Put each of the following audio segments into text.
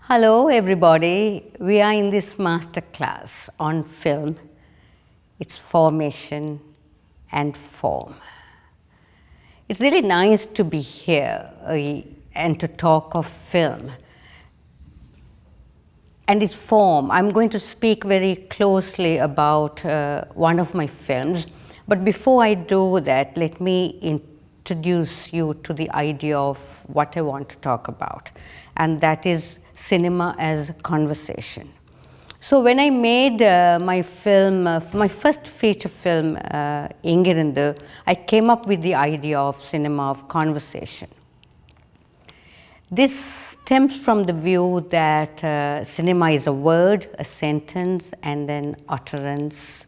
Hello everybody, we are in this masterclass on film, its formation and form. It's really nice to be here and to talk of film and its form. I'm going to speak very closely about one of my films, but before I do that, let me introduce you to the idea of what I want to talk about, and that is cinema as conversation. So when I made my film, my first feature film, Ingirindu, I came up with the idea of cinema of conversation. This stems from the view that cinema is a word, a sentence, and then utterance.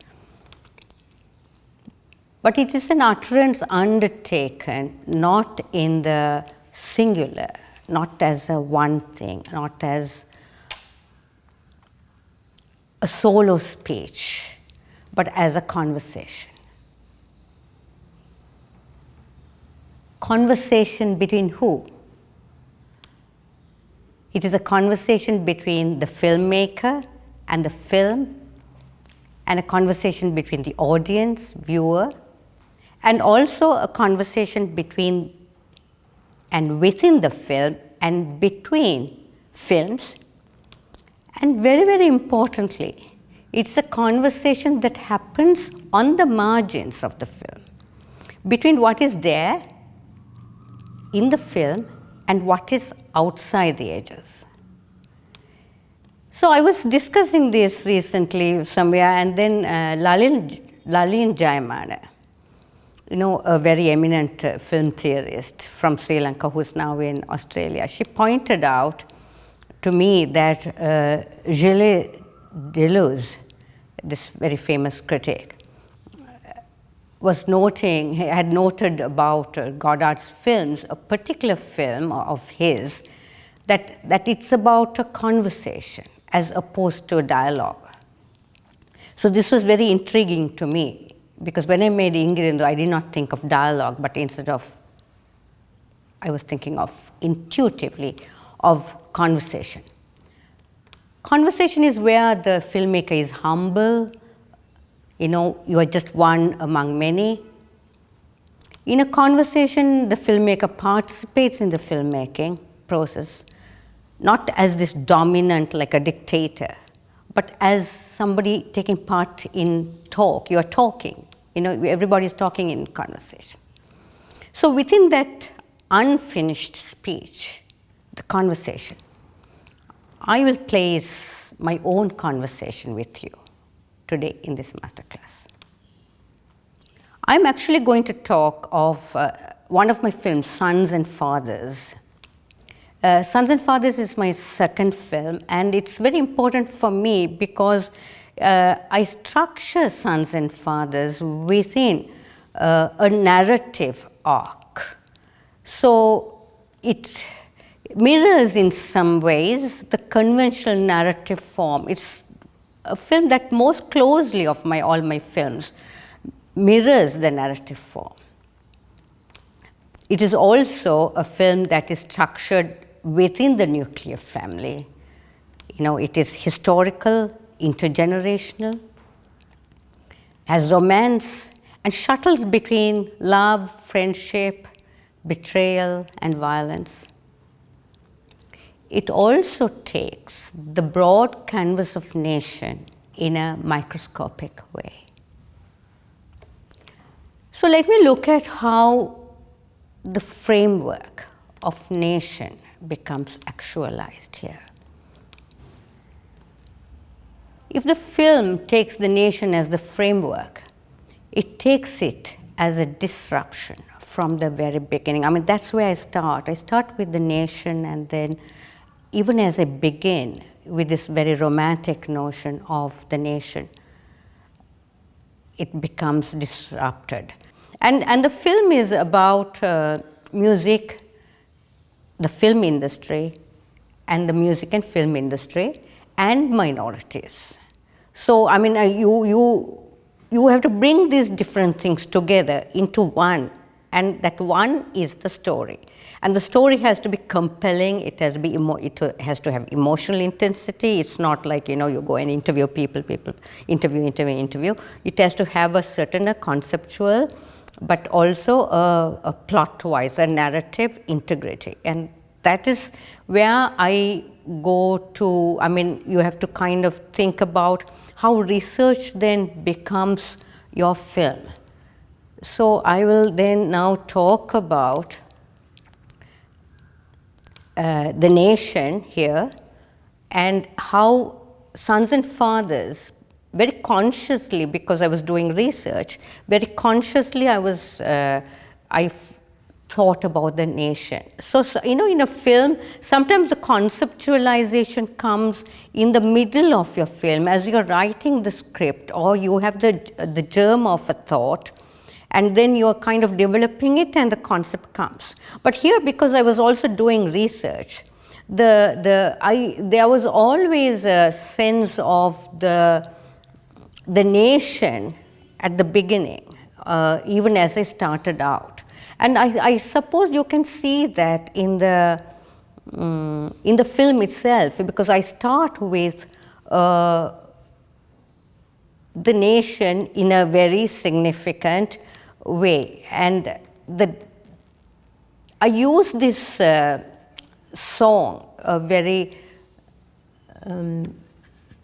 But it is an utterance undertaken not in the singular, not as a one thing, not as a solo speech, but as a conversation. Conversation between who? It is a conversation between the filmmaker and the film, and a conversation between the audience, viewer, and also a conversation between and within the film and between films. And very, very importantly, it's a conversation that happens on the margins of the film, between what is there in the film and what is outside the edges. So I was discussing this recently somewhere, and then Lalin Jayamana, a very eminent film theorist from Sri Lanka who is now in Australia, she pointed out to me that Gilles Deleuze, this very famous critic, had noted about Godard's films, a particular film of his, that it's about a conversation as opposed to a dialogue. So this was very intriguing to me, because when I made Ingirindu, I did not think of dialogue, but instead of, I was thinking of intuitively of conversation. Conversation is where the filmmaker is humble, you are just one among many. In a conversation, the filmmaker participates in the filmmaking process, not as this dominant, like a dictator, but as somebody taking part in talk. You are talking, everybody is talking in conversation. So within that unfinished speech, the conversation, I will place my own conversation with you today in this masterclass. I'm actually going to talk of one of my films, Sons and Fathers. Sons and Fathers is my second film, and it's very important for me because I structure Sons and Fathers within a narrative arc. So it mirrors in some ways the conventional narrative form. It's a film that most closely of all my films mirrors the narrative form. It is also a film that is structured within the nuclear family. It is historical, intergenerational, has romance, and shuttles between love, friendship, betrayal, and violence. It also takes the broad canvas of nation in a microscopic way. So let me look at how the framework of nation becomes actualized here. If the film takes the nation as the framework, it takes it as a disruption from the very beginning. That's where I start. I start with the nation, and then even as I begin with this very romantic notion of the nation, it becomes disrupted. And the film is about music, the film industry, and the music and film industry, and minorities. So, you have to bring these different things together into one and that one is the story. And the story has to be compelling, it has to be it has to have emotional intensity. It's not like, you go and interview people, interview. It has to have a certain conceptual, but also a plot-wise, a narrative integrity. And that is where I go to, you have to kind of think about how research then becomes your film. So I will then now talk about the nation here, and how Sons and Fathers, very consciously, because I was doing research, very consciously I thought about the nation. So, in a film, sometimes the conceptualization comes in the middle of your film as you're writing the script, or you have the germ of a thought, and then you're kind of developing it and the concept comes. But here, because I was also doing research, there was always a sense of the nation at the beginning, even as I started out. And I suppose you can see that in the film itself, because I start with the nation in a very significant way. And I use this song, a very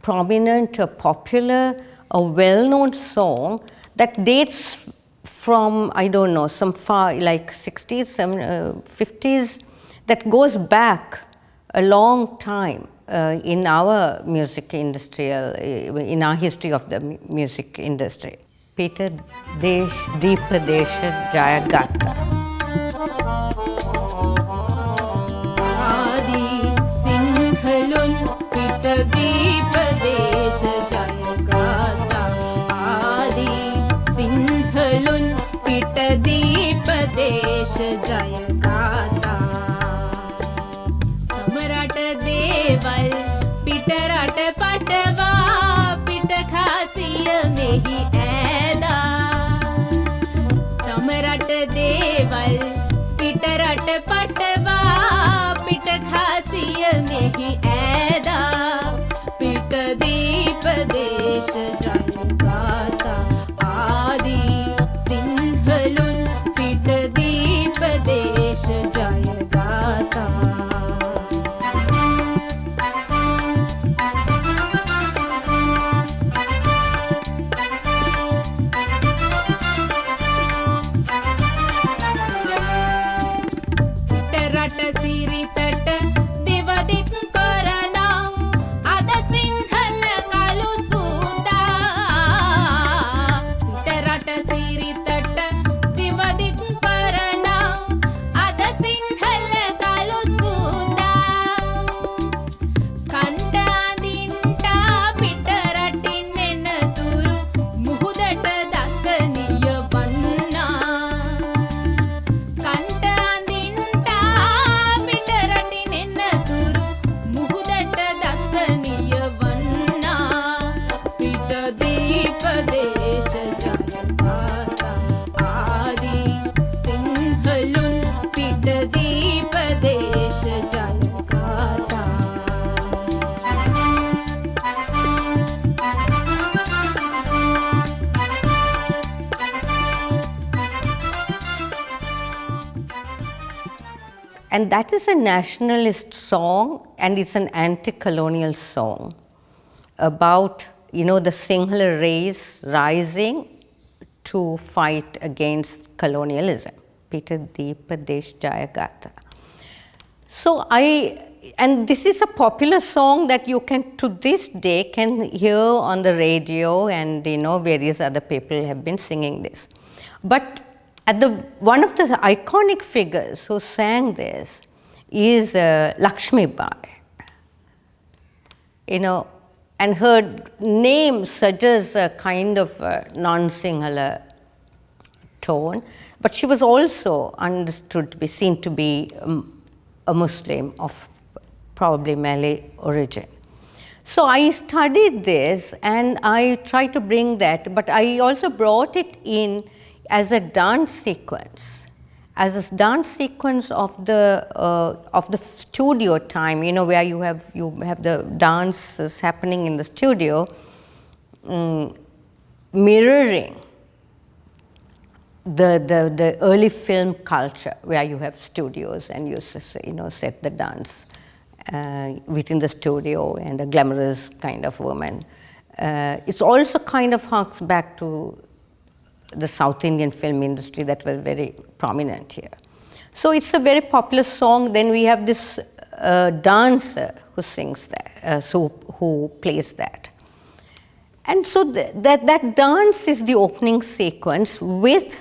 prominent, popular, a well-known song that dates from, I don't know, some far, like 60s, 50s, that goes back a long time in our music industry, in our history of the music industry. Peter Deep Desha Jaya Gata. Adi Sinhalun Peter Deep Desha Jaya Gata. Adi Sinhalun Peter Deep Desha Jaya Gata. Tamarat Deval Peter At Patwa Peter Khasiya Mehi देवल पिटरट पटवा पिट खासिय में ही ऐदा पिट दीप देश जय गाता आदि सिंहलुन पिट दीप देश जय गाता Siri tat devadik karana ada sinhal kalu suda terata siri tat devadik karana ada sinhal kalu suda kanda dinta pitaratin enaduru muhudata dakkaniya vanna kanda And that is a nationalist song, and it's an anti-colonial song about, the Sinhala race rising to fight against colonialism. Peter Deepa Desh Jaya Gata. So and this is a popular song that you can, to this day, can hear on the radio, and various other people have been singing this. But one of the iconic figures who sang this is Lakshmi Bai. And her name suggests a kind of non-Sinhala tone, but she was also understood to be seen to be a Muslim of probably Malay origin. So I studied this and I tried to bring that, but I also brought it in as a dance sequence as a dance sequence of the studio time, where you have the dances happening in the studio, mirroring the early film culture, where you have studios and you set the dance within the studio and a glamorous kind of woman. It's also kind of harks back to the South Indian film industry that was very prominent here. So it's a very popular song. Then we have this dancer who sings that, who plays that. And so that dance is the opening sequence with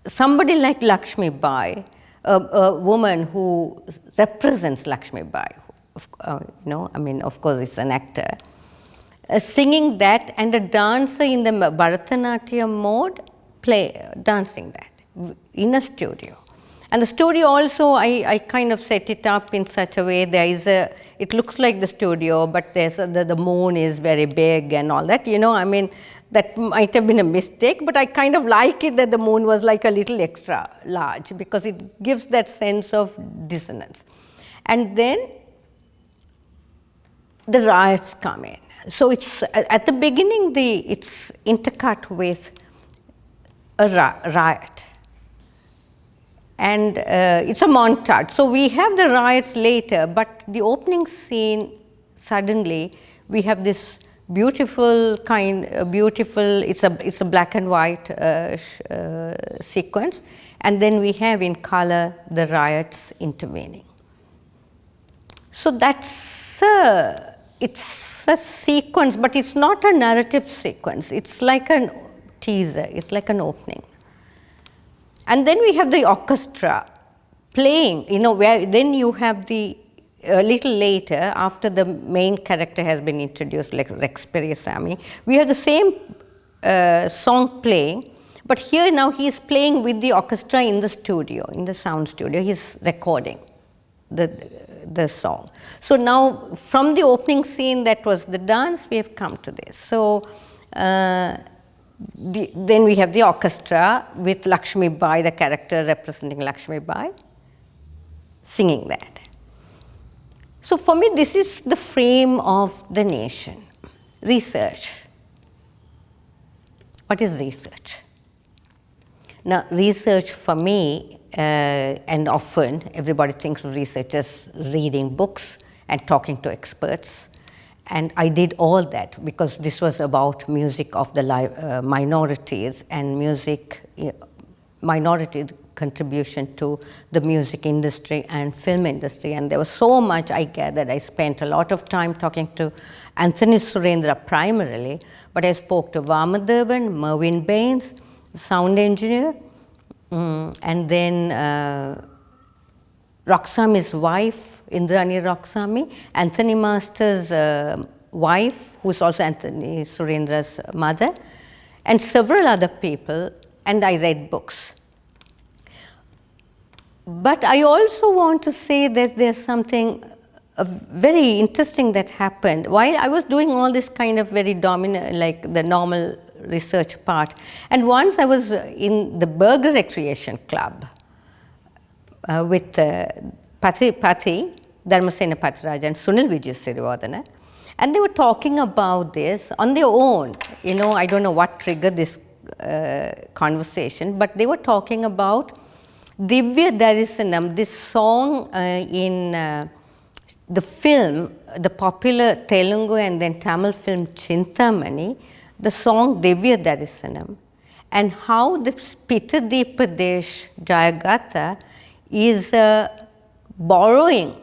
somebody like Lakshmi Bai, a woman who represents Lakshmi Bai. Of course, it's an actor. Singing that, and a dancer in the Bharatanatyam mode dancing that in a studio. And the studio also, I kind of set it up in such a way, it looks like the studio, but the moon is very big and all that, that might have been a mistake, but I kind of like it that the moon was like a little extra large, because it gives that sense of dissonance. And then the riots come in. So it's at the beginning, it's intercut with a riot. And it's a montage. So we have the riots later, but the opening scene, suddenly, we have this beautiful, it's a black and white sequence, and then we have in color the riots intervening. So that's it's a sequence, but it's not a narrative sequence. It's like a teaser. It's like an opening. And then we have the orchestra playing, where then you have a little later, after the main character has been introduced, like Rex Periyasamy, we have the same song playing, but here now he is playing with the orchestra in the studio, in the sound studio. He's recording the song. So now, from the opening scene that was the dance, we have come to this. So then we have the orchestra with Lakshmi Bai, the character representing Lakshmi Bai, singing that. So for me, this is the frame of the nation. Research. What is research? Now, research for me, and often everybody thinks of research as reading books and talking to experts. And I did all that because this was about music of the minorities and minority contribution to the music industry and film industry. And there was so much I gathered. I spent a lot of time talking to Anthony Surendra primarily, but I spoke to Vamadevan, Mervyn Baines, the sound engineer, and then Roxami's wife, Indrani Roxami, Anthony Master's wife, who is also Anthony Surendra's mother, and several other people, and I read books. But I also want to say that there's something very interesting that happened. While I was doing all this kind of very dominant, like the normal research part, and once I was in the Burger Recreation Club with Pati, Dharmasena Pathiraj and Sunil Vijayasirivardhana, and they were talking about this on their own. I don't know what triggered this conversation, but they were talking about Divya Darisanam, this song in the film, the popular Telugu and then Tamil film Chintamani, the song Divya Darisanam, and how the Pitadipadesh Jayagatha is borrowing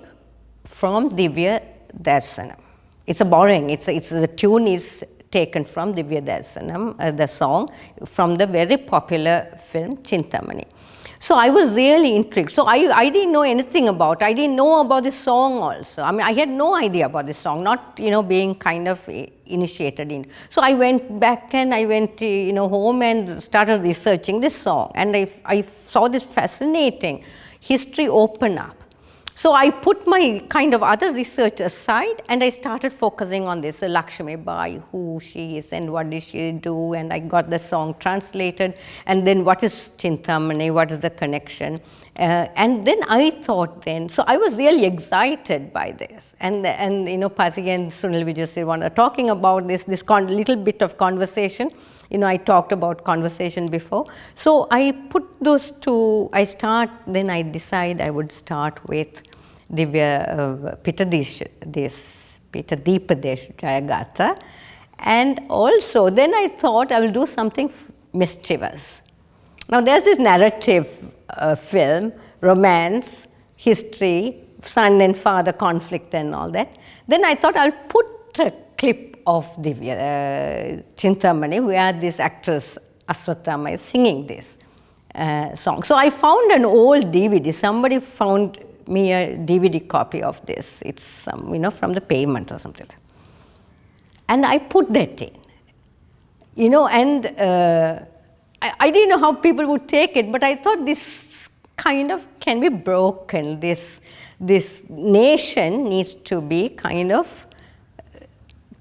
from Divya Darsanam. It's a borrowing. The tune is taken from Divya Darsanam, the song from the very popular film Chintamani. So I was really intrigued. So I didn't know anything about it. I didn't know about this song also. I mean, I had no idea about this song, not, being kind of initiated in. So I went back and I went, home and started researching this song. And I saw this fascinating history open up So I put my kind of other research aside and I started focusing on this Lakshmi Bai, who she is and what did she do, and I got the song translated, and then what is Chintamani, what is the connection. And then I thought then, so I was really excited by this. And you know, Pati and Sunil Vijay are talking about this little bit of conversation. You know, I talked about conversation before. So I put those two, then I decide I would start with Divya Peter Deepadesh Jayagatha. And also, then I thought I will do something mischievous. Now, there's this narrative film, romance, history, son and father conflict and all that. Then I thought I'll put a clip of Divya Chintamani, where this actress Aswathama is singing this song. So I found an old DVD. Somebody found me a DVD copy of this. It's some, you know, from the payment or something like that. And I put that in, you know, and I didn't know how people would take it, but I thought this kind of can be broken. This nation needs to be kind of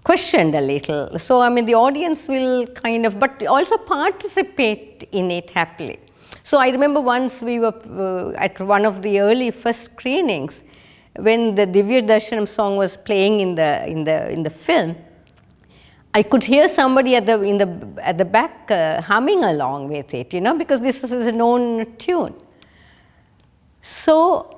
questioned a little. So, I mean, the audience will kind of, but also participate in it happily. So, I remember once we were at one of the early first screenings, when the Divya Darshanam song was playing in the film, I could hear somebody at the back humming along with it, you know, because this is a known tune. So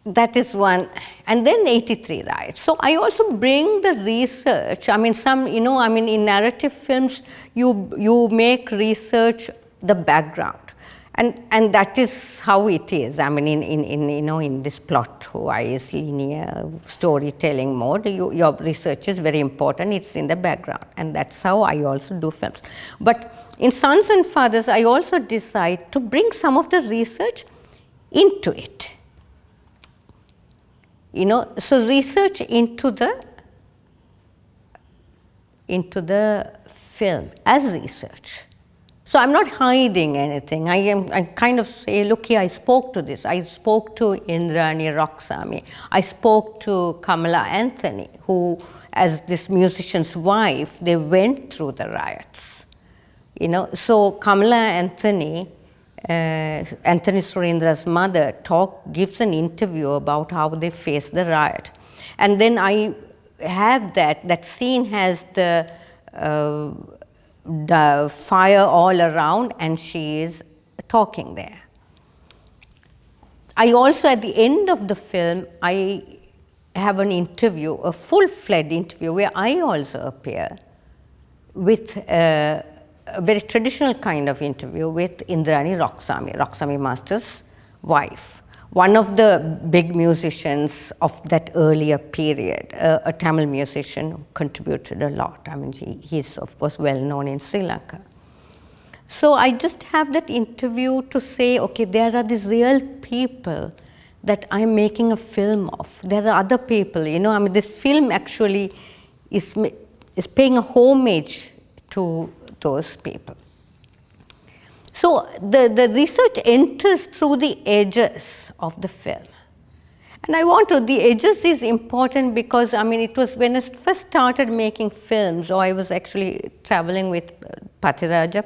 that is one, and then 83 riots. So I also bring the research. I mean, you know, I mean, in narrative films, you make research the background, and that is how it is. I mean, in you know, in this plot-wise linear storytelling mode, your research is very important. It's in the background, and that's how I also do films. But in Sons and Fathers, I also decide to bring some of the research into it. You know, so research into the film as research. So I'm not hiding anything. I kind of say, look here, I spoke to this. I spoke to Indrani Roxami. I spoke to Kamala Anthony, who, as this musician's wife, they went through the riots. You know, so Kamala Anthony, Anthony Surendra's mother, gives an interview about how they faced the riot. And then I have that scene has the fire all around, and she is talking there. I also, at the end of the film, I have an interview, a full-fledged interview, where I also appear with a very traditional kind of interview with Indrani Roxami Master's wife, one of the big musicians of that earlier period, a Tamil musician who contributed a lot. I mean, he's of course well known in Sri Lanka. So I just have that interview to say, okay, there are these real people that I'm making a film of. There are other people, you know, I mean, this film actually is paying a homage to those people. So the research enters through the edges of the film. And the edges is important because, I mean, it was when I first started making films, or I was actually traveling with Pati, you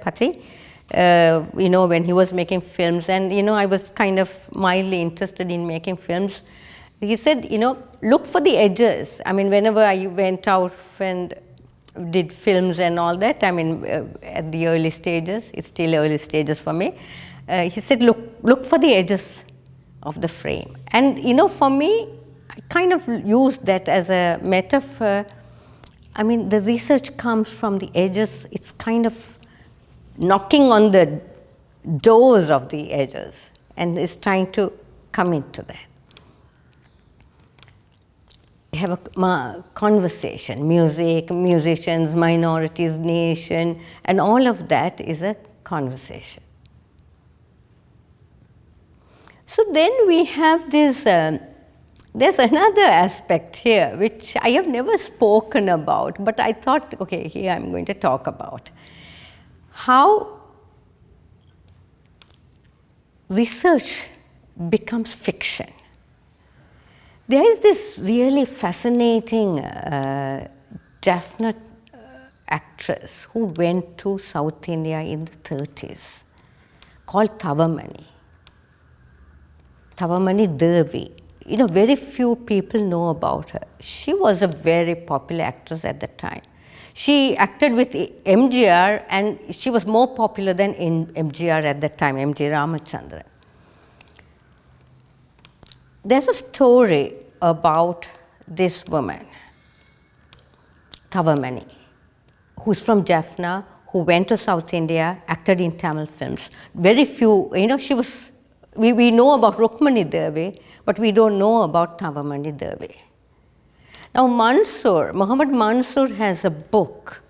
know, when he was making films, and, you know, I was kind of mildly interested in making films. He said, you know, look for the edges. I mean, whenever I went out and did films and all that, I mean, at the early stages, it's still early stages for me. He said, look for the edges of the frame. And, you know, for me, I kind of used that as a metaphor. I mean, the research comes from the edges. It's kind of knocking on the doors of the edges and is trying to come into that. Have a conversation, music, musicians, minorities, nation, and all of that is a conversation. So then we have this, there's another aspect here which I have never spoken about, but I thought, okay, here I'm going to talk about. How research becomes fiction. There is this really fascinating definite actress who went to South India in the 30s called Thavamani Devi. You know, very few people know about her. She was a very popular actress at the time. She acted with MGR, and she was more popular than MGR at the time, MG Ramachandran. There's a story about this woman, Thavamani, who's from Jaffna, who went to South India, acted in Tamil films. Very few, you know, she was, we know about Rukmani Devi, but we don't know about Thavamani Devi. Now Muhammad Mansoor has a book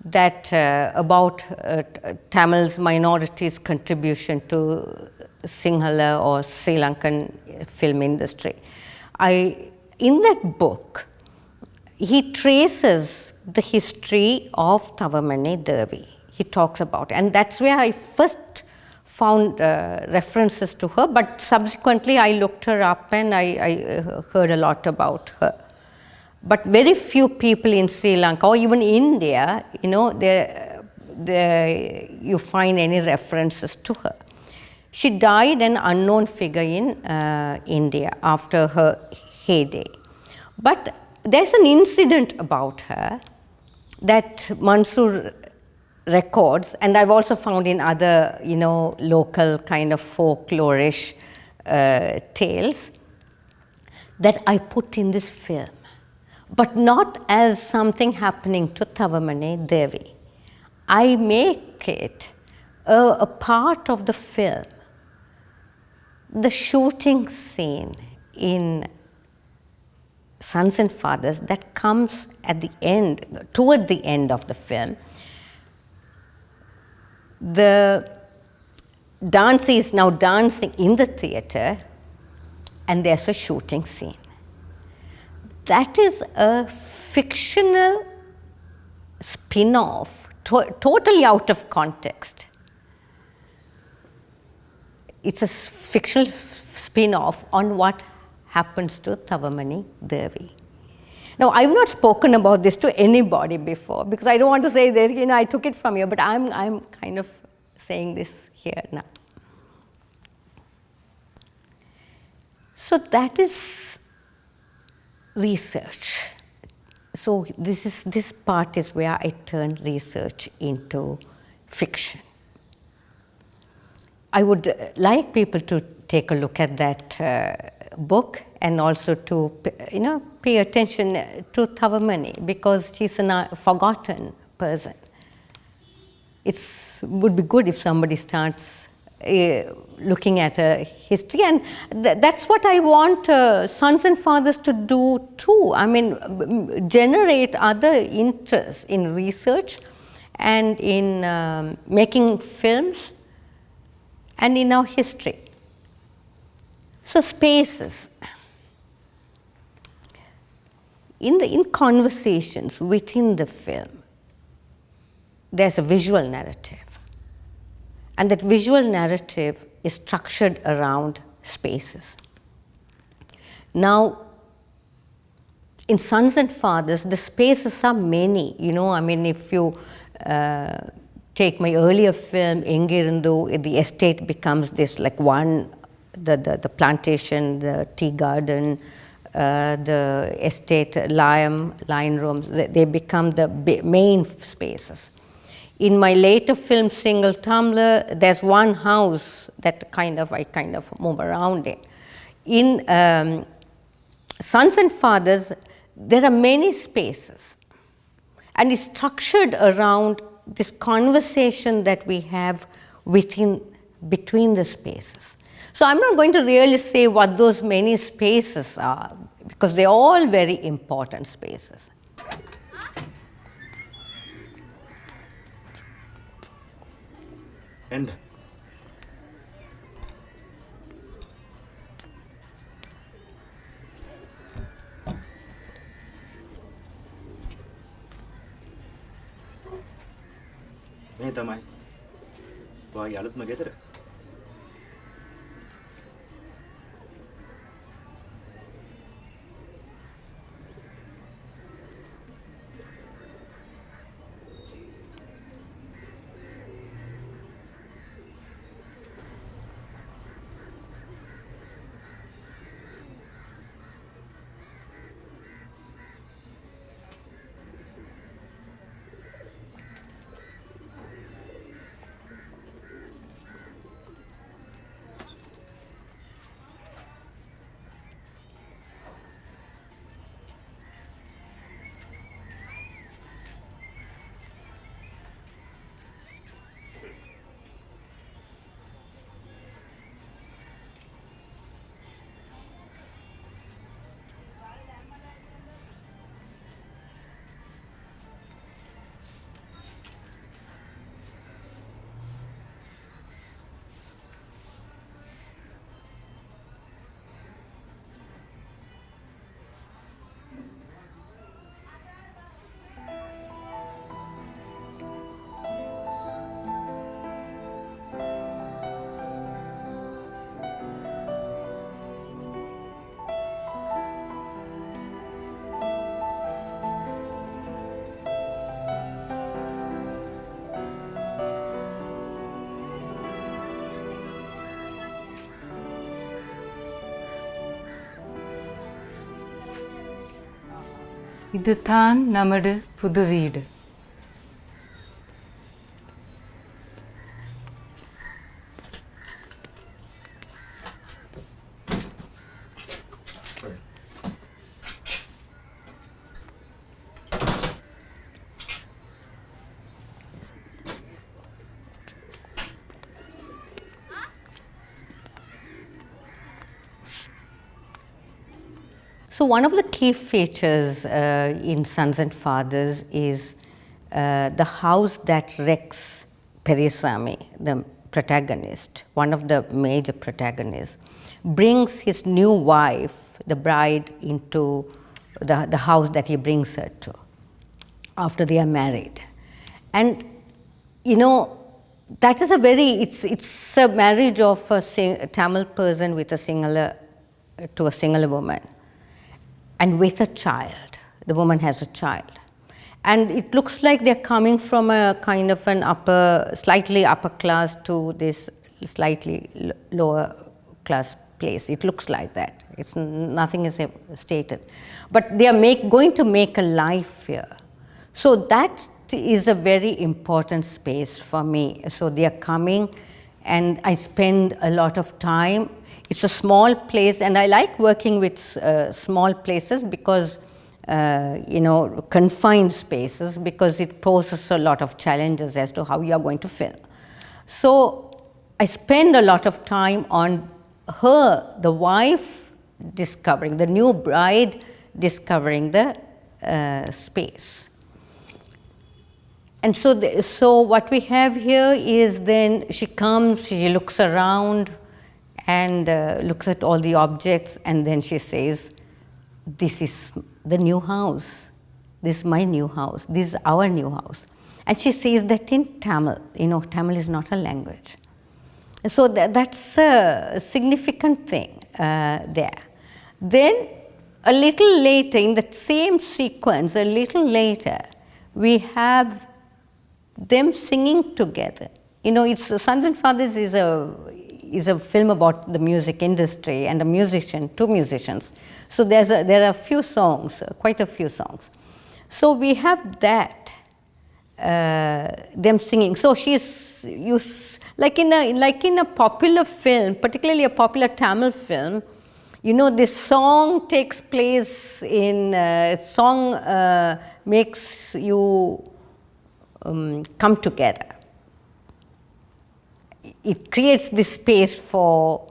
that about Tamil's minorities' contribution to Sinhala or Sri Lankan film industry. In that book, he traces the history of Thavamani Devi. He talks about, and that's where I first found references to her, but subsequently I looked her up and I heard a lot about her. But very few people in Sri Lanka or even India, you know, you find any references to her. She died an unknown figure in India after her heyday. But there's an incident about her that Mansoor records, and I've also found in other, you know, local kind of folklorish tales that I put in this film, but not as something happening to Thavamani Devi. I make it a part of the film. The shooting scene in Sons and Fathers that comes at the end, toward the end of the film. The dancer is now dancing in the theater, and there's a shooting scene. That is a fictional spin-off, totally out of context. It's a fictional spin-off on what happens to Thavamani Devi. Now, I've not spoken about this to anybody before because I don't want to say that, you know, I took it from you, but I'm kind of saying this here now. So that is research. So this part is where I turn research into fiction. I would like people to take a look at that book and also to, you know, pay attention to Thavamani because she's a forgotten person. It would be good if somebody starts looking at her history, and that's what I want Sons and Fathers to do too. I mean, generate other interests in research and in making films and in our history. So spaces. In conversations within the film, there's a visual narrative. And that visual narrative is structured around spaces. Now, in Sons and Fathers, the spaces are many. You know, I mean, if you take my earlier film, Engirundu, the estate becomes this like one, the plantation, the tea garden, the estate, lion rooms, they become the main spaces. In my later film, Single Tumbler, there's one house that I kind of move around in. In Sons and Fathers, there are many spaces. And it's structured around this conversation that we have between the spaces. So I'm not going to really say what those many spaces are, because they're all very important spaces. End. මේ තමයි ඔයාගේ අලුත්ම ගෙදර. இதுதான் நமது புது வீடு. So one of the key features in Sons and Fathers is the house that Rex Perisami, the protagonist, one of the major protagonists, brings his new wife, the bride, into the house that he brings her to after they are married. And you know, that is a very, it's a marriage of a Tamil person with a singular, to a singular woman. And with a child. The woman has a child. And it looks like they're coming from a kind of an slightly upper class to this slightly lower class place. It looks like that. Nothing is stated. But they are going to make a life here. So that is a very important space for me. So they are coming, and I spend a lot of time. It's a small place, and I like working with small places because, confined spaces, because it poses a lot of challenges as to how you are going to film. So I spend a lot of time on her, the wife, discovering, the new bride discovering the space. And so what we have here is then she comes, she looks around, and looks at all the objects, and then she says, this is the new house. This is my new house. This is our new house. And she says that in Tamil. Tamil is not a language. So that's a significant thing there. Then a little later, in the same sequence, a little later, we have them singing together. It's Sons and Fathers is a film about the music industry and two musicians. So there are a few songs, quite a few songs. So we have that, them singing. So like in a popular film, particularly a popular Tamil film, this song takes place makes you come together. It creates this space for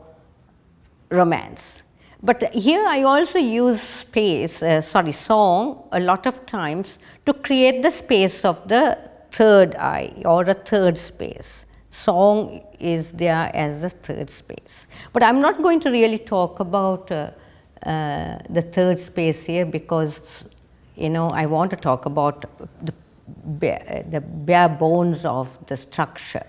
romance. But here I also use song a lot of times to create the space of the third eye or a third space. Song is there as the third space. But I'm not going to really talk about the third space here because, I want to talk about the bare bones of the structure.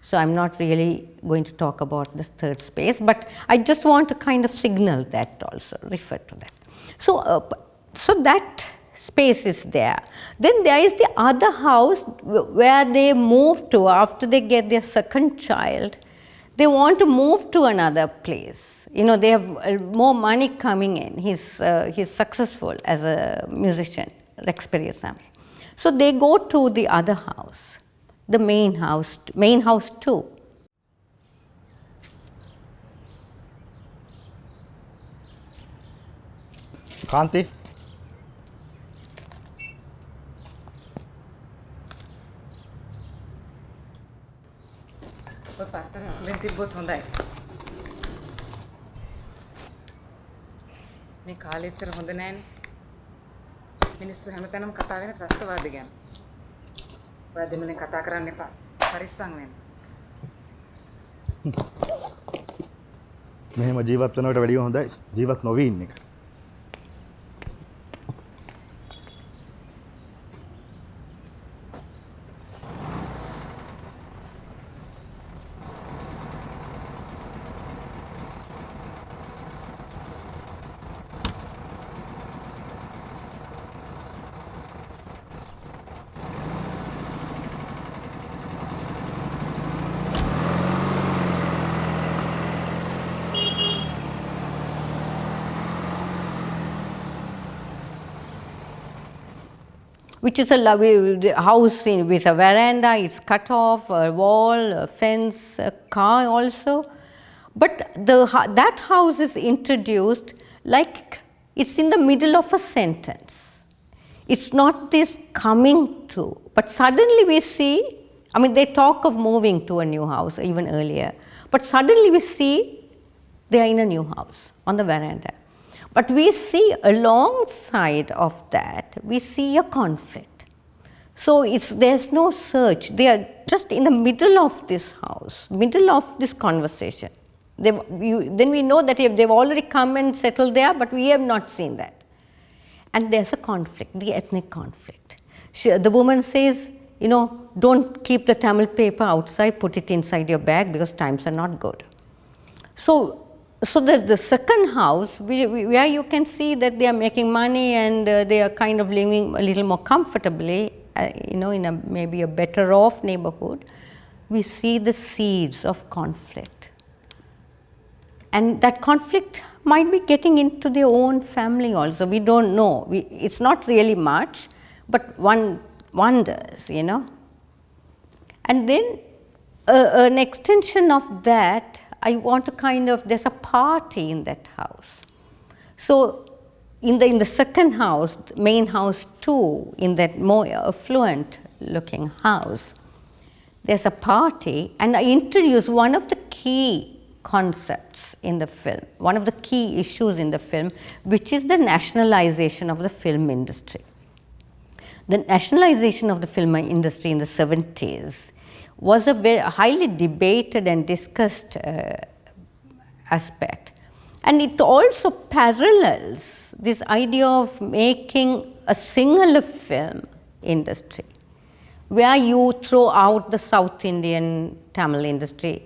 So I'm not really going to talk about the third space, but I just want to kind of signal that also, refer to that. So that space is there. Then there is the other house where they move to after they get their second child. They want to move to another place. They have more money coming in. He's successful as a musician, Rex Perisami. So they go to the other house. The main house too. Kanti? ඔය පත්තර මෙන් තිබ්බොත් හොඳයි. මේ කාලේ ඉච්චර හොඳ නෑනේ. මිනිස්සු හැමතැනම කතා වෙන ත්‍රස්තවාද ගැන. ඔයා දෙමළෙන් කතා කරන්න එපා. පරිස්සම් වෙන්න. මෙහෙම ජීවත් වෙනවට වැඩිය හොඳයි ජීවත් නොවී ඉන්න එක. which is a house with a veranda. It's cut off, a wall, a fence, a car also. But that house is introduced like it's in the middle of a sentence. It's not this coming to, but suddenly we see, I mean, they talk of moving to a new house even earlier, but suddenly we see they are in a new house on the veranda. But we see alongside of that, we see a conflict. So there's no search. They are just in the middle of this house, middle of this conversation. Then we know that they've already come and settled there, but we have not seen that. And there's a conflict, the ethnic conflict. The woman says, don't keep the Tamil paper outside, put it inside your bag because times are not good. So the second house, where you can see that they are making money and they are kind of living a little more comfortably, in maybe a better off neighborhood, we see the seeds of conflict. And that conflict might be getting into their own family also. We don't know. It's not really much, but one wonders, And then an extension of that, I want to there's a party in that house. So in the second house, main house 2, in that more affluent looking house, there's a party, and I introduce one of the key concepts in the film, one of the key issues in the film, which is the nationalization of the film industry. The nationalization of the film industry in the 70s was a very highly debated and discussed aspect. And it also parallels this idea of making a singular film industry, where you throw out the South Indian Tamil industry,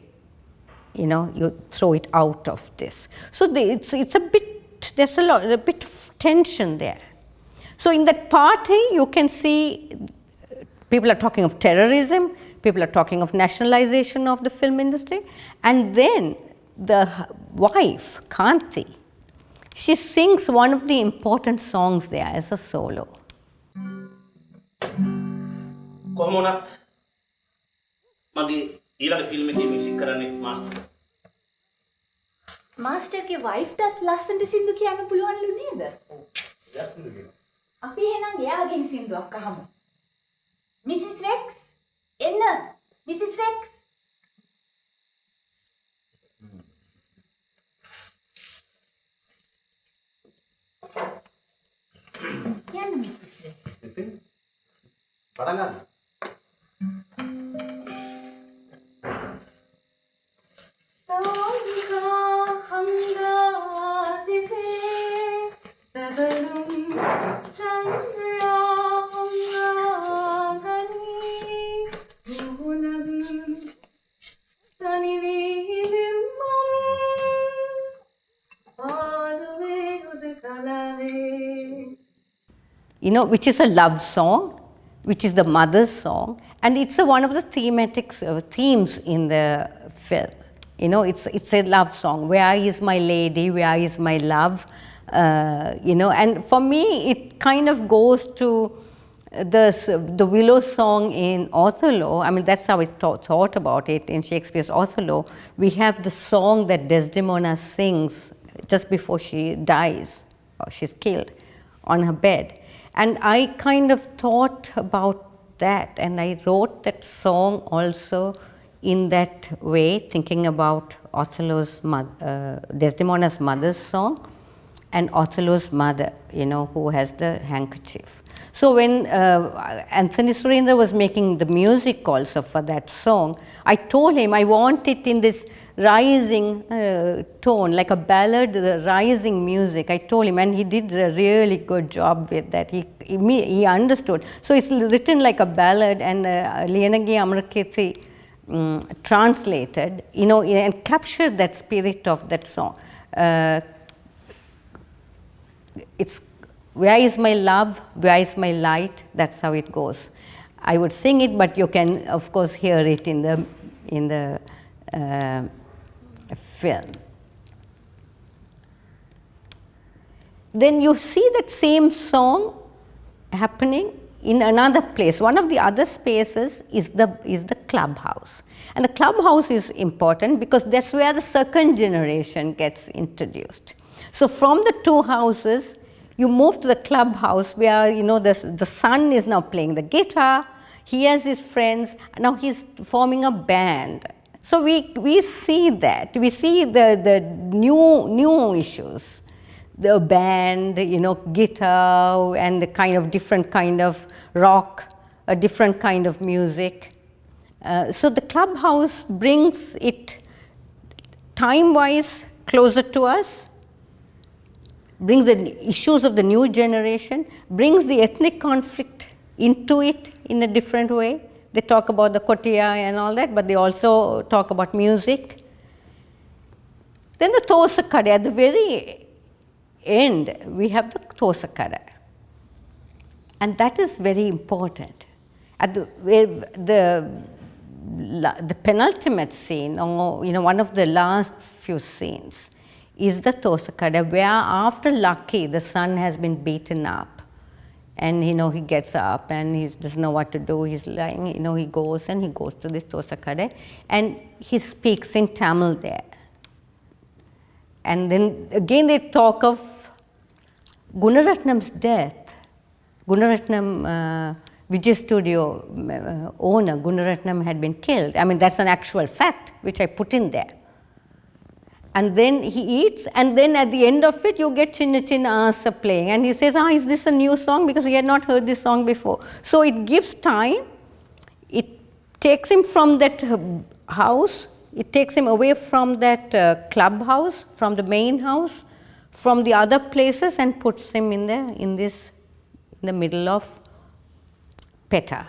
you throw it out of this. So it's a bit, there's a bit of tension there. So in that party, you can see people are talking of terrorism, people are talking of nationalization of the film industry, and then the wife, Kanti, she sings one of the important songs there as a solo. කොහොමවත් මගේ ඊළඟ film එකේ music කරන්නේ master. මාස්ටර්ගේ වයිෆ්ටත් ලස්සනට සින්දු කියන්න පුළුවන්ලු නේද? ඔව්. ලස්සනද කියනවා. අපි එහෙනම් එයාගෙන් සින්දුවක් අහමු. මිසිස් රෙක්ස් එන්න. මිසිස් රෙක්ස්. කියන්න මිසිස් රෙක්ස්. ඉතින් පටන් ගන්න. Which is a love song, which is the mother's song, and it's one of the thematic themes in the film. It's a love song. Where is my lady? Where is my love? And for me, it kind of goes to the willow song in Othello. I mean, that's how I thought about it in Shakespeare's Othello. We have the song that Desdemona sings just before she dies, or she's killed, on her bed. And I kind of thought about that, and I wrote that song also in that way, thinking about Othello's Desdemona's mother's song, and Othello's mother, who has the handkerchief. So when Anthony Surendra was making the music also for that song, I told him I want it in this rising tone, like a ballad, the rising music. I told him, and he did a really good job with that. He understood. So it's written like a ballad, and Liyanagi Amarakethi translated, and captured that spirit of that song. It's where is my love, where is my light, that's how it goes. I would sing it, but you can of course hear it in the film. Then you see that same song happening in another place. One of the other spaces is the clubhouse. And the clubhouse is important because that's where the second generation gets introduced. So from the two houses, you move to the clubhouse where, you know, the son is now playing the guitar, he has his friends, now he's forming a band. So we see that, we see the new issues, the band, you know, guitar and the kind of different kind of rock, a different kind of music. So the clubhouse brings it time-wise closer to us, brings the issues of the new generation, brings the ethnic conflict into it in a different way. They talk about the kotia and all that, but they also talk about music. Then the Tosakada, at the very end, we have the Tosakada. And that is very important. At the penultimate scene, or you know, one of the last few scenes, is the Tosakada, where after Lucky, the son has been beaten up. And you know, he gets up and he doesn't know what to do. He's lying, you know, he goes to this Tosakada and he speaks in Tamil there. And then again they talk of Gunaratnam's death. Gunaratnam, Vijay Studio owner, Gunaratnam had been killed. I mean, that's an actual fact, which I put in there. And then he eats, and then at the end of it, you get Chinna Chinna Asa playing. And he says, is this a new song? Because he had not heard this song before. So it gives time. It takes him from that house. It takes him away from that clubhouse, from the main house, from the other places, and puts him in the middle of Peta.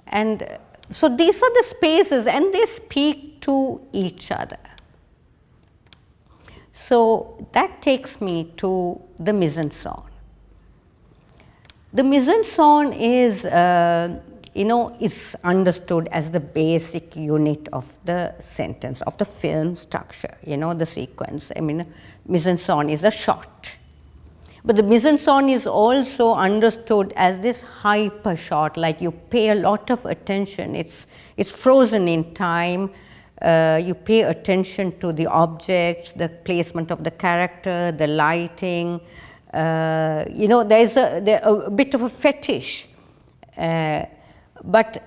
And so these are the spaces, and they speak to each other. So that takes me to the mise-en-scène. The mise-en-scène is, is understood as the basic unit of the sentence, of the film structure, you know, the sequence. I mean, mise-en-scène is a shot. But the mise-en-scène is also understood as this hyper shot, like you pay a lot of attention. It's frozen in time. You pay attention to the objects, the placement of the character, the lighting. There's a bit of a fetish. But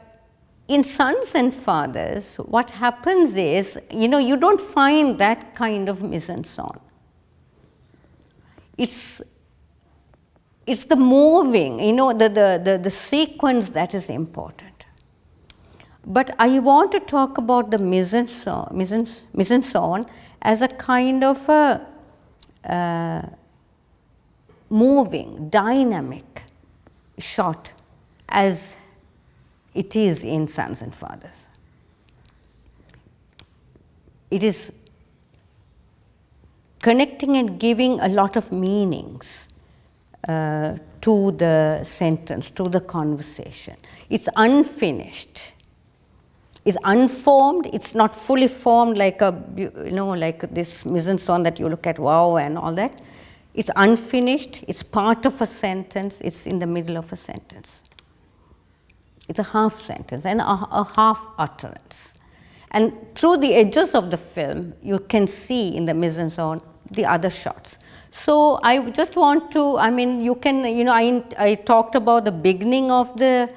in Sons and Fathers, what happens is, you don't find that kind of mise-en-scène. It's the moving, the sequence that is important. But I want to talk about the mise-en-scène as a kind of a moving, dynamic shot as it is in Sons and Fathers. It is connecting and giving a lot of meanings to the sentence, to the conversation. It's unfinished. It's unformed. It's not fully formed like like this mise-en-scène that you look at, wow, and all that. It's unfinished. It's part of a sentence. It's in the middle of a sentence. It's a half sentence and a half utterance. And through the edges of the film, you can see in the mise-en-scène the other shots. So I just want to, I talked about the beginning of the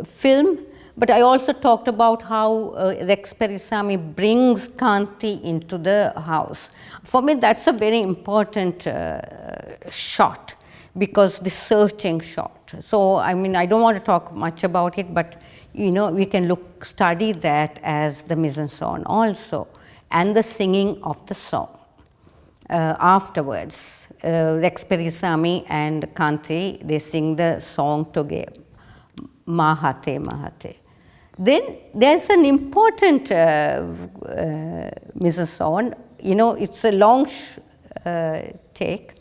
film, but I also talked about how Rex Perisami brings Kanti into the house. For me, that's a very important shot, because the searching shot. So, I don't want to talk much about it, but we can study that as the mise-en-scène also, and the singing of the song. Afterwards, Rex Perisami and Kanti, they sing the song together, Mahate Mahate. Then there's an important mise-en-scène, it's a long take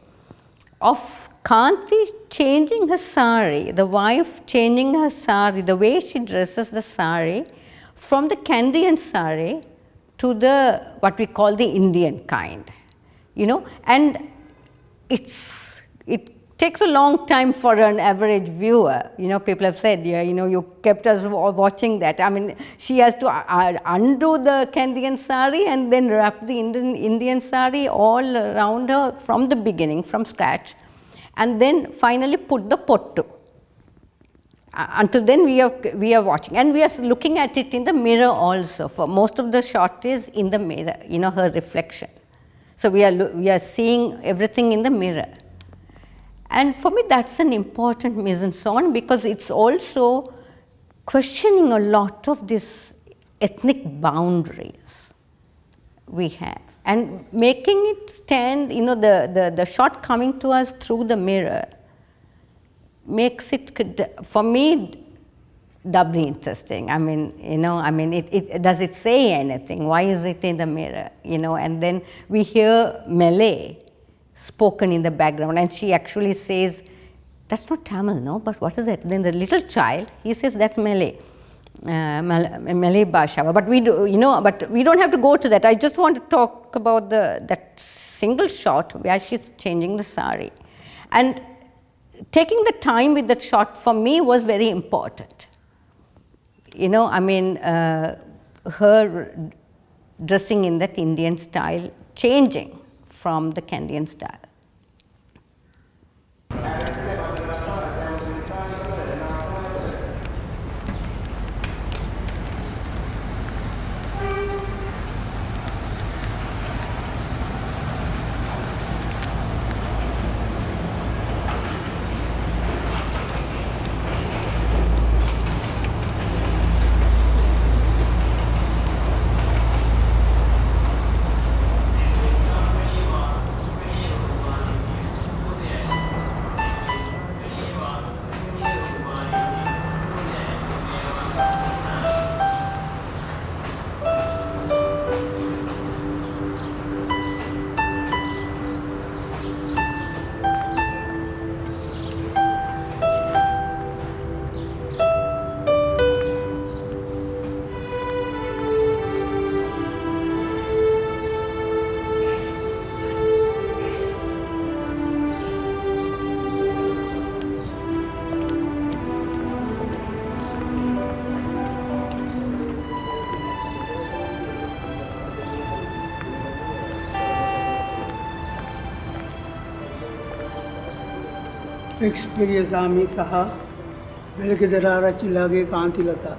of Kanti changing her sari, the wife changing her sari, the way she dresses the sari, from the Kandyan sari to the what we call the Indian kind, and it takes a long time for an average viewer. People have said, yeah, you kept us watching that. I mean, she has to undo the Canadian sari and then wrap the Indian sari all around her from the beginning, from scratch, and then finally put the pottu. Until then, we are watching, and we are looking at it in the mirror also. For most of the shot is in the mirror, her reflection. So we are seeing everything in the mirror. And for me, that's an important mise-en-scène because it's also questioning a lot of these ethnic boundaries we have and making it stand, the shot coming to us through the mirror makes it, for me, doubly interesting. I mean, does it say anything? Why is it in the mirror? And then we hear Malay spoken in the background, and she actually says, "That's not Tamil, no? But what is that?" Then the little child, he says, "That's Malay, Malay Bhasha." But we do, but we don't have to go to that. I just want to talk about that single shot where she's changing the sari, and taking the time with that shot for me was very important. Her dressing in that Indian style, changing from the Canadian style. Experience army සහ වෙලකෙදරාරච්චිලාගේ කාන්තිලතා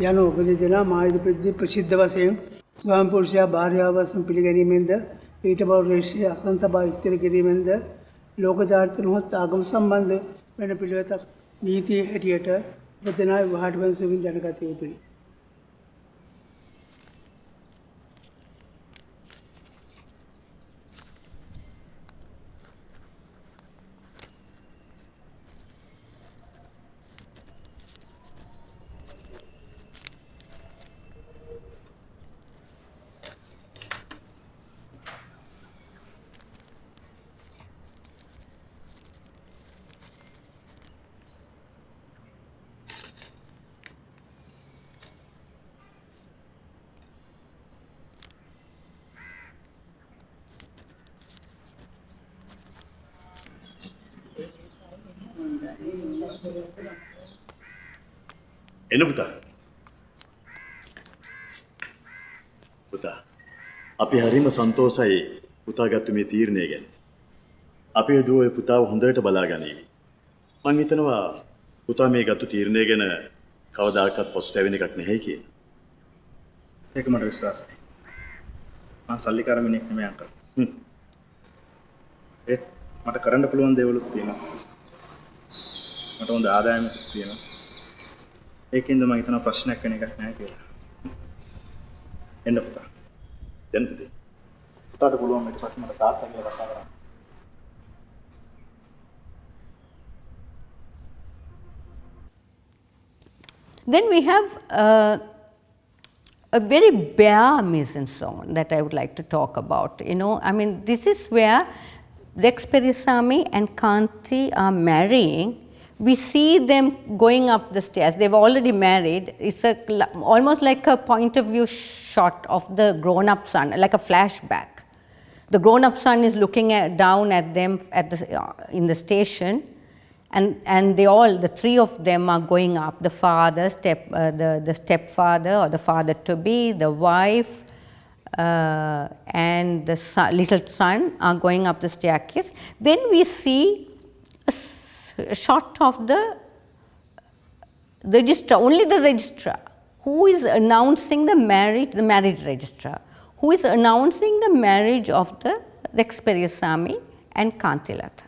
යන උපදී දෙනා මායුධ ප්‍රසිද්ධ වශයෙන් ස්වාම පුරුෂයා භාර්යාව වශයෙන් පිළිගැනීමෙන්ද ඊට බෞද්ධයේ අසන්ත බව ඉස්තර කිරීමෙන්ද ලෝක චාරිත්‍රණවත් ආගම සම්බන්ධ වෙන පිළිවෙතක් නීතිය හැටියට ප්‍රතිනා විවාහට වෙනසකින් දැනගත යුතුයි. එන පුතා. පුතා. අපි හරිම සන්තෝෂයි පුතා ගත්ත මේ තීරණය ගැන. අපේ දුව ඔය පුතාව හොඳට බලා ගනීවි. මං හිතනවා පුතා මේ ගත්ත තීරණය ගැන කවදාකවත් පොස්ට් එකක් නැහැ කියලා. ඒක මට විශ්වාසයි. මං සල්ලිකාර මිනිහෙක් නෙමෙයි අංකල්. ඒත් මට කරන්න පුළුවන් දේවලුත් තියෙනවා. මට හොඳ ආදායමක් තියෙනවා. ඒකින්ද මම හිතන ප්‍රශ්නයක් වෙන එකක් නැහැ කියලා. එන්න පුතා. දැන් පුතේ. පුතාට පුළුවන් ඊට පස්සේ මට තාත්තාගේ කතා කරන්න. Then we have a very bare mise-en-scène that I would like to talk about. This is where Rex Perisami and Kanti are marrying. We see them going up the stairs. They've already married. It's almost like a point of view shot of the grown-up son, like a flashback. The grown-up son is looking down at them in the station, and the three of them are going up. The father, the stepfather or the father-to-be, the wife, and the little son are going up the staircase. Then we see a shot of the registrar, only the registrar, who is announcing the marriage registrar, who is announcing the marriage of the Rex Periasamy and Kantilata.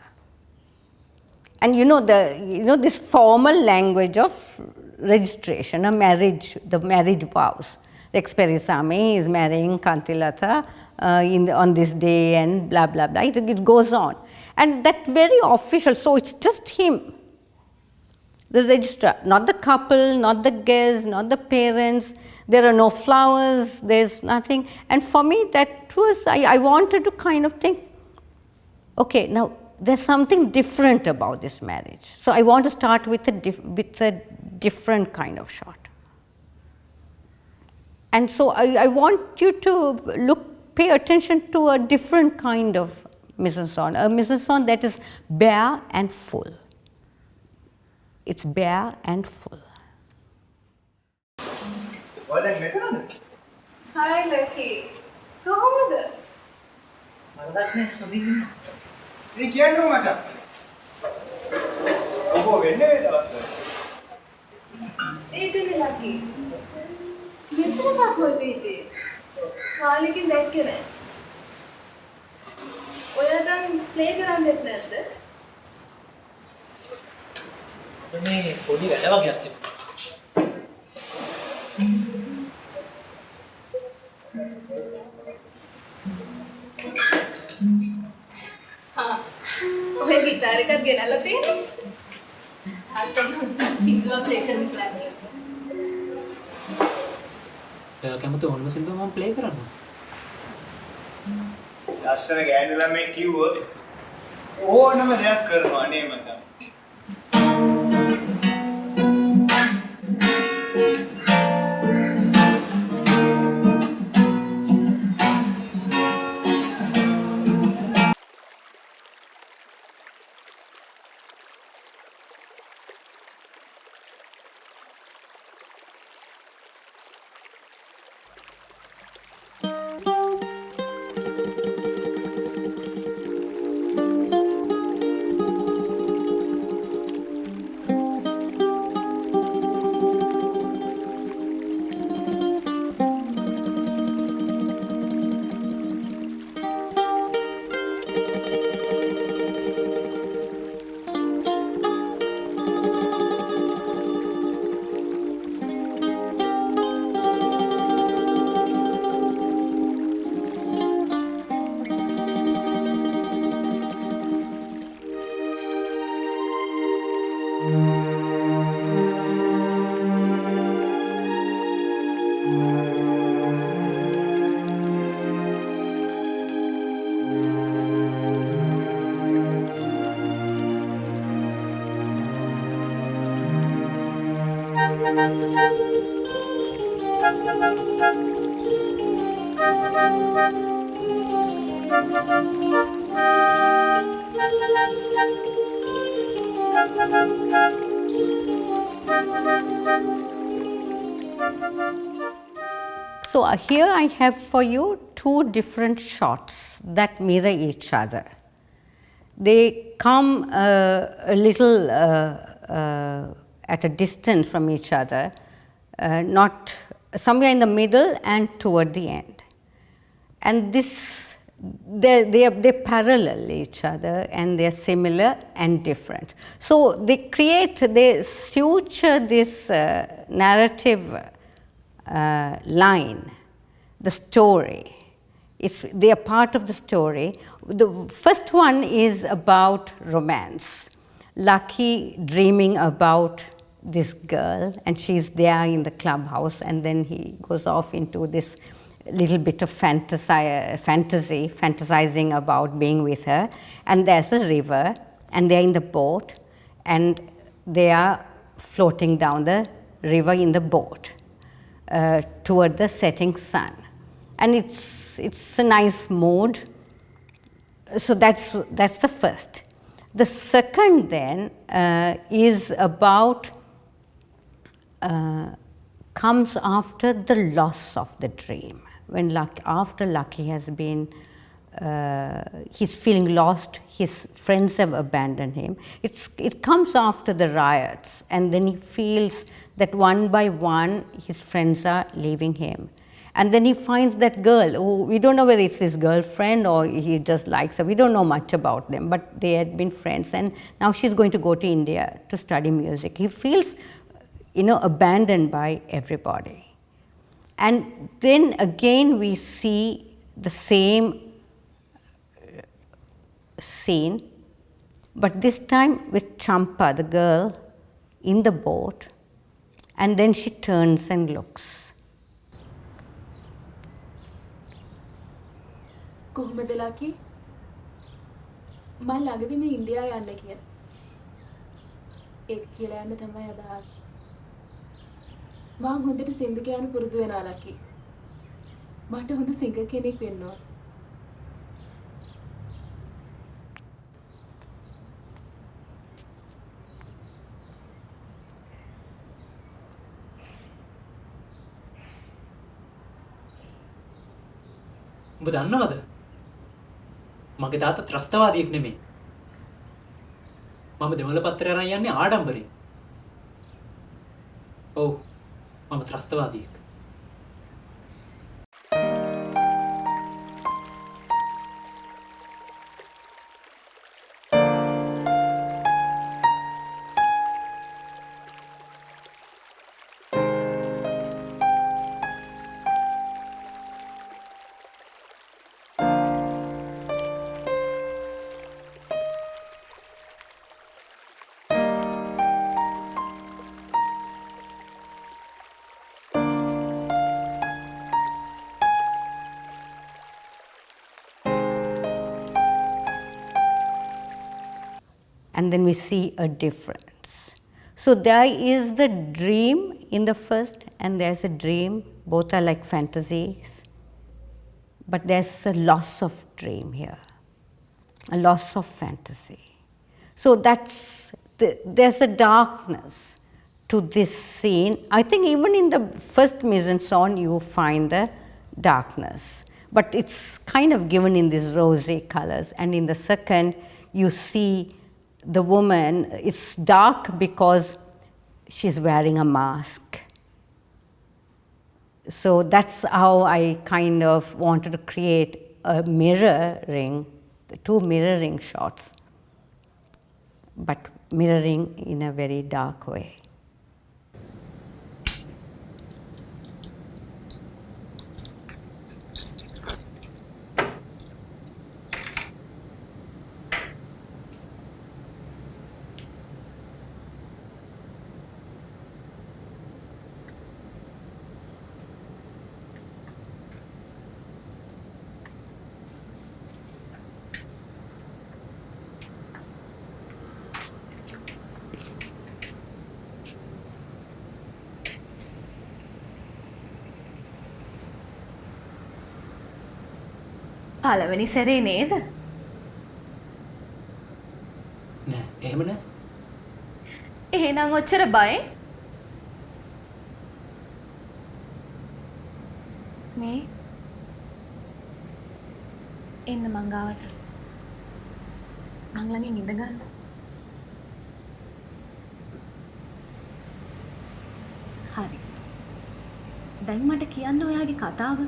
And this formal language of registration, the marriage vows. Rex Periasamy is marrying Kantilata on this day and blah, blah, blah. It goes on. And that very official, so it's just him, the registrar, not the couple, not the guests, not the parents. There are no flowers, there's nothing. And for me, that was, I wanted to kind of think, okay, now there's something different about this marriage. So I want to start with a different kind of shot. And so I want you to pay attention to a different kind of mise-en-scène, a mise-en-scène that is bare and full. It's bare and full. Hi, Lucky. කොහොමද? මරදක්නේ හොඳින්. ඉතින් කියන්නේ මචං. ඔබ වෙන්නේ දවස් වල. ඒකනේ Lucky. මෙච්චර කකුල් පිටේ. කාලෙකින් දැක්කේ නෑ. ඔයා දැන් ප්ලේ කරන්නේත් නැද්ද? මේ පොඩි වැඩ වගේක් තිබුණා. ඔය ගිටාර එකක් ගෙනල්ලා තියෙන්නේ. අස්තගම් සින්දුව ප්ලේ කරන්න ප්ලෑන් කරනවා. ඔයා කැමති ඕනම සින්දුව මම ප්ලේ කරන්න. ලස්සන ගෑනු ළමයි කිව්වොත් ඕනම දෙයක් කරනවා නේ මචං. So here I have for you two different shots that mirror each other. They come a little at a distance from each other, not somewhere in the middle and toward the end. And this, they parallel each other and they're similar and different. So they suture this narrative line, the story. They are part of the story. The first one is about romance. Lucky dreaming about this girl, and she's there in the clubhouse, and then he goes off into this little bit of fantasizing about being with her. And there's a river, and they're in the boat, and they are floating down the river in the boat toward the setting sun. And it's a nice mood, So that's the first. The second then is about comes after the loss of the dream. When after Lucky has been, he's feeling lost, his friends have abandoned him. It comes after the riots, and then he feels that one by one his friends are leaving him. And then he finds that girl, who we don't know whether it's his girlfriend or he just likes her. We don't know much about them, but they had been friends, and now she's going to go to India to study music. He feels, abandoned by everybody. And then again we see the same scene, but this time with Champa, the girl, in the boat, and then she turns and looks. කොහොමද ලකි? මම ළඟදී මේ India යන්න කියලා. ඒක කියලා යන්න තමයි අදහස්. මම හොඳට සින්දු කියන්න පුරුදු වෙනවා ලකි. මට හොඳ සිංගර් කෙනෙක් වෙන්න ඕන. උඹ දන්නවද? මගේ තාත්තා ත්‍රස්තවාදියෙක් නෙමෙයි. මම දෙමළ පත්‍රය අරන් යන්නේ ආඩම්බරෙන්. ඔව්. මම ත්‍රස්තවාදියෙක්. And then we see a difference. So there is the dream in the first, and there's a dream. Both are like fantasies. But there's a loss of dream here, a loss of fantasy. So there's a darkness to this scene. I think even in the first mise-en-scène you find the darkness. But it's kind of given in these rosy colors. And in the second, you see the woman, it's dark because she's wearing a mask. So that's how I kind of wanted to create a mirroring, two mirroring shots, but mirroring in a very dark way. පළවෙනි සැරේ නේද? නෑ, එහෙම නෑ. එහෙනම් ඔච්චර බයෙන්? මේ එන්න මං ගාවට. මං ළඟින් ඉඳ ගන්න. හරි. දැන් මට කියන්න ඔයාගේ කතාව.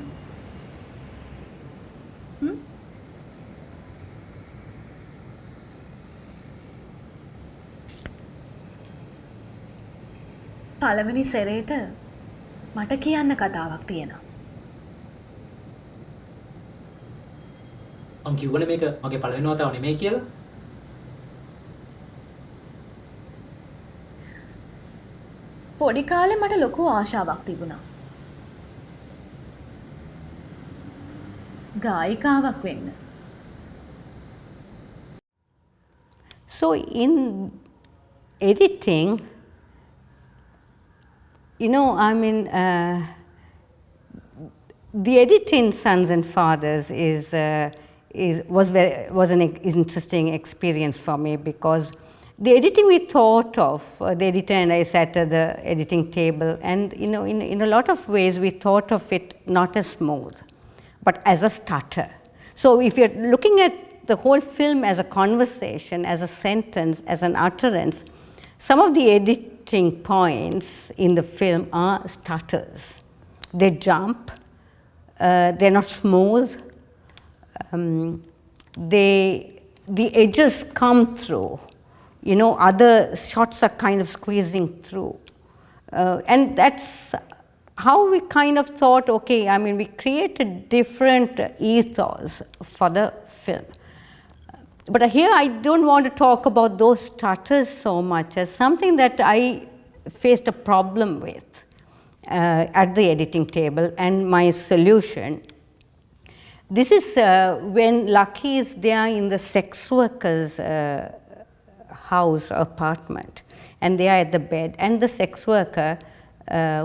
පළවෙනි සැරේට මට කියන්න කතාවක් තියෙනවා. මං කිව්වනේ මේක මගේ පළවෙනි වතාව නෙමෙයි කියලා. පොඩි කාලේ මට ලොකු ආශාවක් තිබුණා. ගායිකාවක් වෙන්න. So in editing, the edit in Sons and Fathers was an interesting experience for me, because the editing we thought of, the editor and I sat at the editing table, and in a lot of ways we thought of it not as smooth, but as a stutter. So if you're looking at the whole film as a conversation, as a sentence, as an utterance, some of the editing points in the film are stutters. They jump, they're not smooth, the edges come through. Other shots are kind of squeezing through. And that's how we kind of thought, okay, I mean, we created different ethos for the film. But here I don't want to talk about those stutters so much as something that I faced a problem with at the editing table, and my solution. This is when Lucky is there in the sex worker's house or apartment, and they are at the bed, and the sex worker,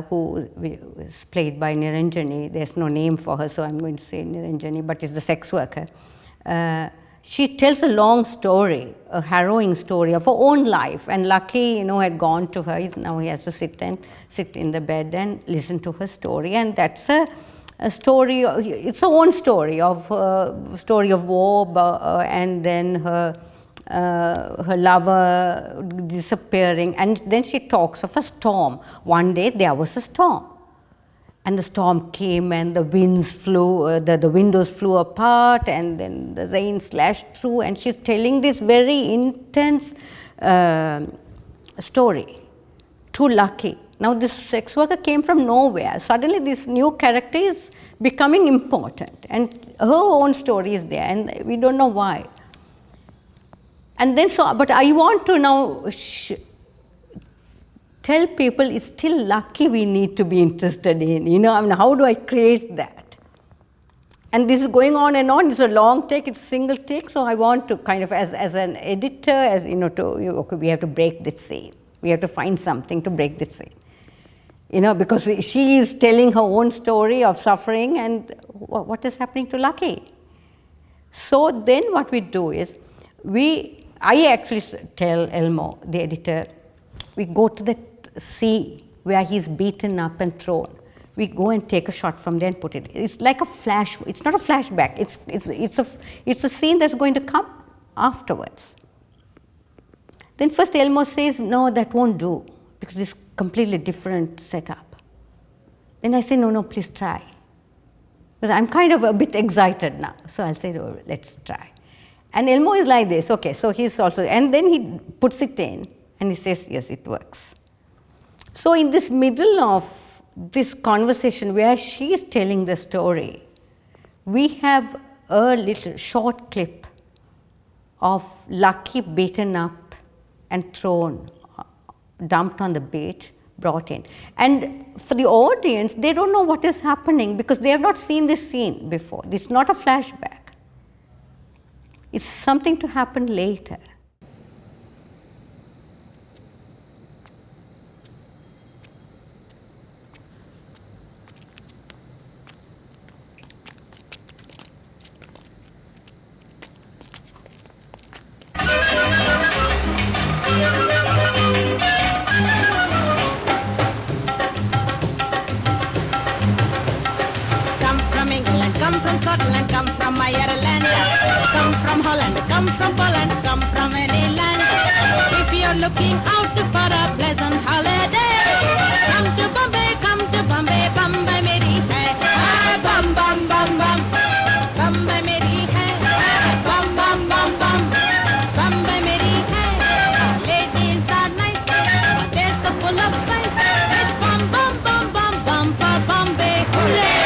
who is played by Niranjani, there's no name for her, so I'm going to say Niranjani, but it's the sex worker. She tells a long story, a harrowing story of her own life, and Lucky, had gone to her. Now he has to sit in the bed and listen to her story, and that's a story. It's her own story of war, and then her lover disappearing, and then she talks of a storm. One day there was a storm, and the storm came, and the winds flew, the windows flew apart, and then the rain slashed through, and she's telling this very intense story to Lucky. Now this sex worker came from nowhere. Suddenly this new character is becoming important, and her own story is there, and we don't know why. And then but I want to now tell people it's still Lucky we need to be interested in, I mean, how do I create that? And this is going on and on. It's a long take, it's a single take, so I want to kind of, as an editor, okay, we have to break this scene. We have to find something to break this scene. Because she is telling her own story of suffering, and what is happening to Lucky? So then what we do is, I actually tell Elmo, the editor, we go to the sea where he's beaten up and thrown. We go and take a shot from there and put it. It's like a flash. It's not a flashback. It's a scene that's going to come afterwards. Then first Elmo says, no, that won't do, because it's completely different setup. Then I say, no, please try. But I'm kind of a bit excited now. So I'll say, oh, let's try. And Elmo is like this, okay, so he's also, and then he puts it in, and he says, yes, it works. So in this middle of this conversation where she is telling the story, we have a little short clip of Lucky beaten up and thrown, dumped on the beach, brought in. And for the audience, they don't know what is happening because they have not seen this scene before. This is not a flashback. It's something to happen later. Come from England, come from Scotland, come from Ireland, come from Holland, come from Poland, come from any land. If you're looking out for a pleasant holiday, come to Bombay, Bombay meri hai, bum bum bum bum, Bombay meri hai, bum bum bum bum, Bombay meri hai. Ladies are nice, but they're so full of spice. It's bum bum bum bum bum for Bombay, hooray!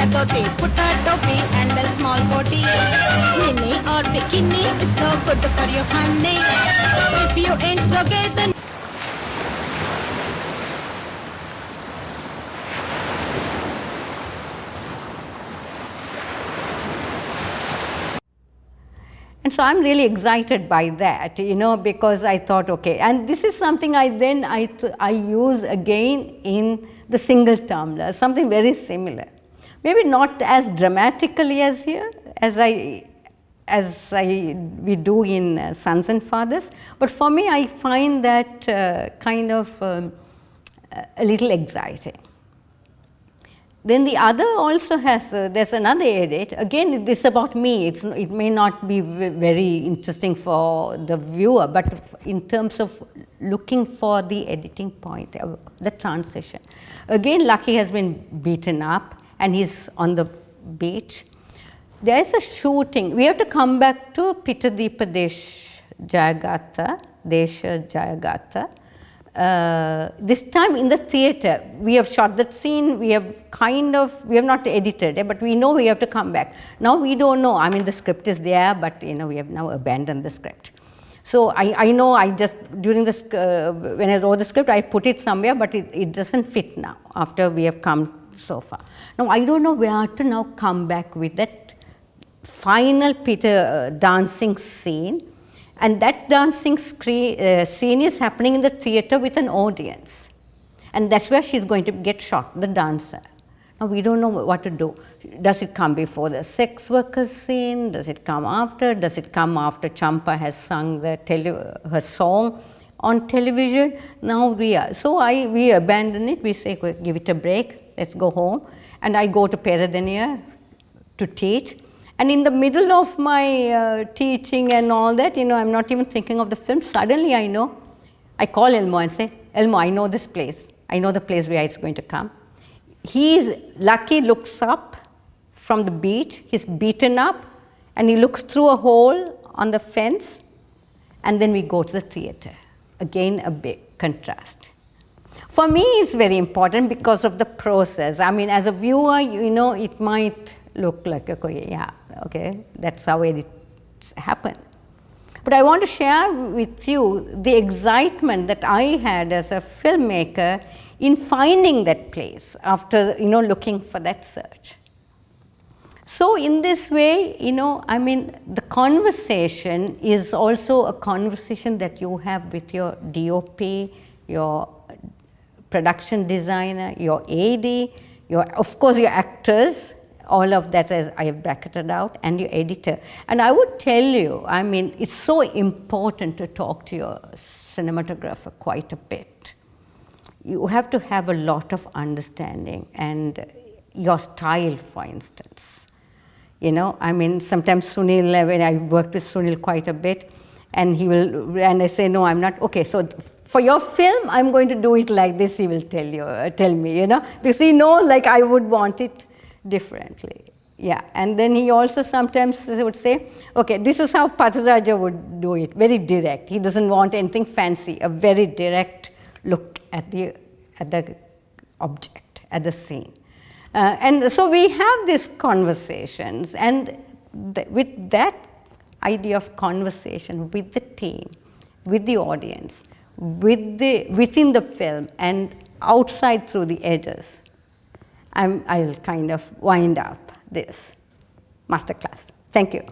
Dhoti, put a topi and a small coatie. Mini or bikini is so good for you, honey. If you ain't so gay, then so I'm really excited by that, because I thought, okay, and this is something I use again in the single tumbler, something very similar. Maybe not as dramatically as here, we do in Sons and Fathers, but for me, I find that kind of a little exciting. Then the other also has, there's another edit. Again, this is about me. It may not be very interesting for the viewer, but in terms of looking for the editing point, the transition. Again, Lucky has been beaten up and he's on the beach. There is a shooting. We have to come back to Pitadipa Desh Jayagata, Desha Jayagata. This time in the theatre, we have shot that scene, we have not edited it, but we know we have to come back. Now we don't know, I mean the script is there, but we have now abandoned the script. So I know during this, when I wrote the script, I put it somewhere, but it doesn't fit now, after we have come so far. Now I don't know where to now come back with that final Peter dancing scene. And that dancing scene is happening in the theatre with an audience. And that's where she's going to get shot, the dancer. Now we don't know what to do. Does it come before the sex workers scene? Does it come after? Does it come after Champa has sung her song on television? Now so we abandon it. We say, give it a break. Let's go home. And I go to Peradeniya to teach. And in the middle of my teaching and all that, I'm not even thinking of the film. Suddenly I call Elmo and say, Elmo, I know this place. I know the place where it's going to come. Lucky looks up from the beach. He's beaten up and he looks through a hole on the fence. And then we go to the theatre. Again, a big contrast. For me, it's very important because of the process. I mean, as a viewer, it might look like, okay, that's how edits happen. But I want to share with you the excitement that I had as a filmmaker in finding that place after, looking for that search. So in this way, the conversation is also a conversation that you have with your DOP, your production designer, your AD, of course, your actors. All of that as I have bracketed out, and your editor. And I would tell you, it's so important to talk to your cinematographer quite a bit. You have to have a lot of understanding, and your style, for instance. Sometimes Sunil, when I worked with Sunil quite a bit, and I say, no, I'm not, okay, so for your film, I'm going to do it like this, he will tell me, because he knows I would want it differently. Yeah, and then he also sometimes would say, okay, this is how Patharaja would do it, very direct. He doesn't want anything fancy, a very direct look at the object, at the scene. And so we have these conversations, and with that idea of conversation with the team, with the audience, within the film, and outside through the edges, I'll kind of wind up this masterclass. Thank you.